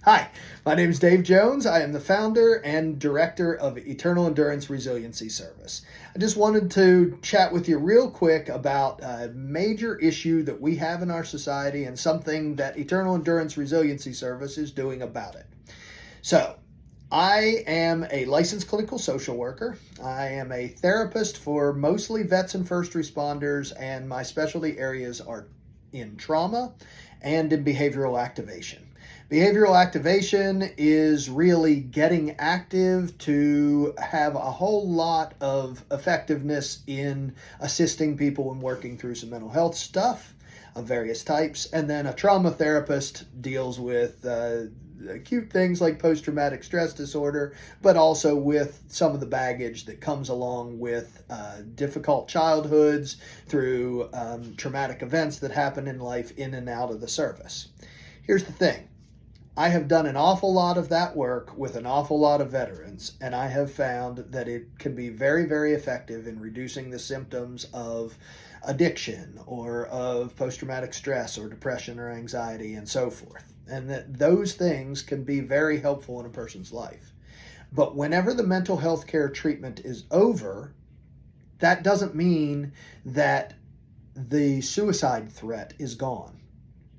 Hi, my name is Dave Jones. I am the founder and director of Eternal Endurance Resiliency Service. I just wanted to chat with you real quick about a major issue that we have in our society and something that Eternal Endurance Resiliency Service is doing about it. So, I am a licensed clinical social worker. I am a therapist for mostly vets and first responders, and my specialty areas are in trauma and in behavioral activation. Behavioral activation is really getting active to have a whole lot of effectiveness in assisting people in working through some mental health stuff of various types. And then a trauma therapist deals with acute things like post-traumatic stress disorder, but also with some of the baggage that comes along with difficult childhoods through traumatic events that happen in life in and out of the service. Here's the thing. I have done an awful lot of that work with an awful lot of veterans, and I have found that it can be very, very effective in reducing the symptoms of addiction or of post-traumatic stress or depression or anxiety and so forth. And that those things can be very helpful in a person's life. But whenever the mental health care treatment is over, that doesn't mean that the suicide threat is gone.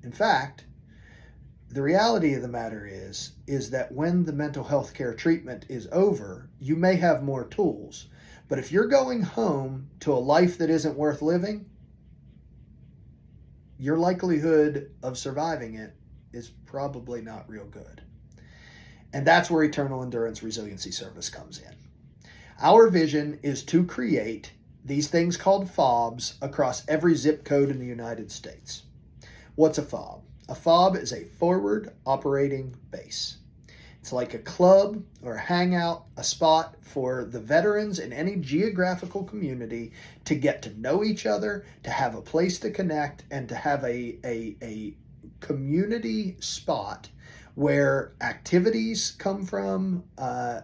In fact, the reality of the matter is that when the mental health care treatment is over, you may have more tools. But if you're going home to a life that isn't worth living, your likelihood of surviving it is probably not real good. And that's where Eternal Endurance Resiliency Service comes in. Our vision is to create these things called FOBs across every zip code in the United States. What's a FOB? A FOB is a forward operating base. It's like a club or a hangout, a spot for the veterans in any geographical community to get to know each other, to have a place to connect, and to have a community spot where activities come from,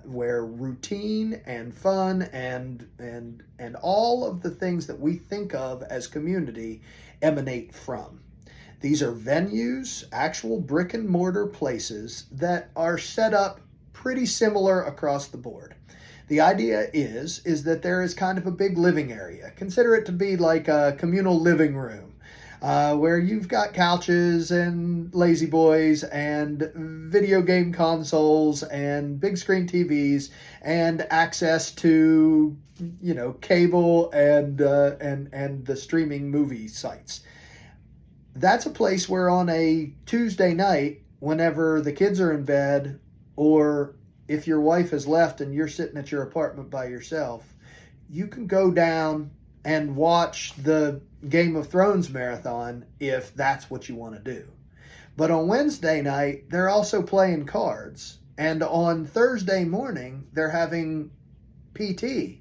where routine and fun and all of the things that we think of as community emanate from. These are venues, actual brick and mortar places that are set up pretty similar across the board. The idea is that there is kind of a big living area. Consider it to be like a communal living room where you've got couches and lazy boys and video game consoles and big screen TVs and access to, cable and the streaming movie sites. That's a place where on a Tuesday night, whenever the kids are in bed, or if your wife has left and you're sitting at your apartment by yourself, you can go down and watch the Game of Thrones marathon if that's what you want to do. But on Wednesday night, they're also playing cards. And on Thursday morning, they're having PT.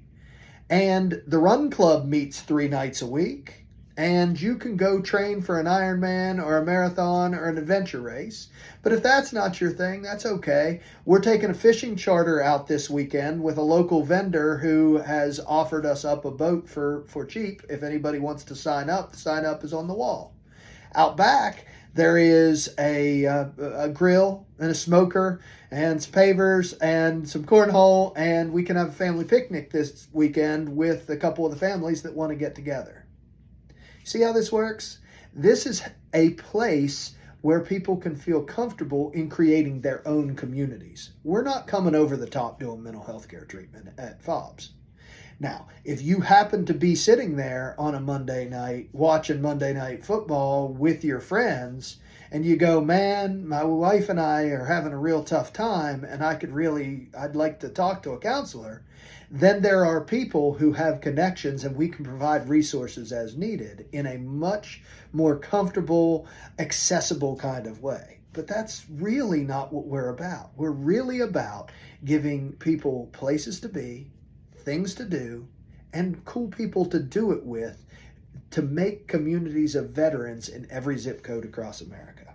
And the run club meets 3 nights a week. And you can go train for an Ironman or a marathon or an adventure race. But if that's not your thing, that's okay. We're taking a fishing charter out this weekend with a local vendor who has offered us up a boat for cheap. If anybody wants to sign up, the sign up is on the wall. Out back, there is a grill and a smoker and some pavers and some cornhole, and we can have a family picnic this weekend with a couple of the families that want to get together. See how this works? This is a place where people can feel comfortable in creating their own communities. We're not coming over the top doing mental health care treatment at FOBs. Now, if you happen to be sitting there on a Monday night watching Monday Night Football with your friends, and you go, man, my wife and I are having a real tough time, and I'd like to talk to a counselor, then there are people who have connections, and we can provide resources as needed in a much more comfortable, accessible kind of way. But that's really not what we're about. We're really about giving people places to be, things to do, and cool people to do it with to make communities of veterans in every zip code across America.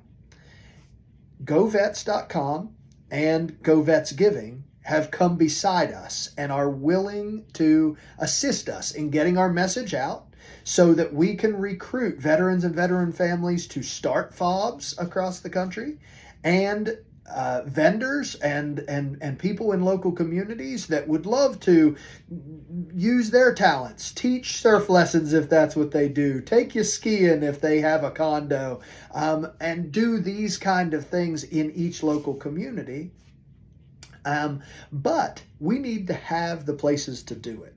GoVets.com and GoVets Giving have come beside us and are willing to assist us in getting our message out so that we can recruit veterans and veteran families to start FOBs across the country and vendors and people in local communities that would love to use their talents, teach surf lessons if that's what they do, take you skiing if they have a condo, and do these kind of things in each local community. But we need to have the places to do it.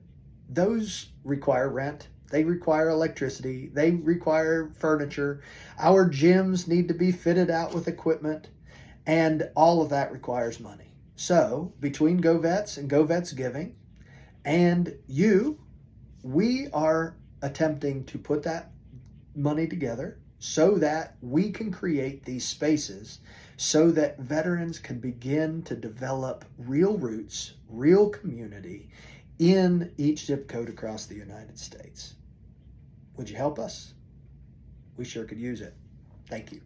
Those require rent. They require electricity. They require furniture. Our gyms need to be fitted out with equipment. And all of that requires money. So between GoVets and GoVets Giving and you, we are attempting to put that money together so that we can create these spaces so that veterans can begin to develop real roots, real community in each zip code across the United States. Would you help us? We sure could use it. Thank you.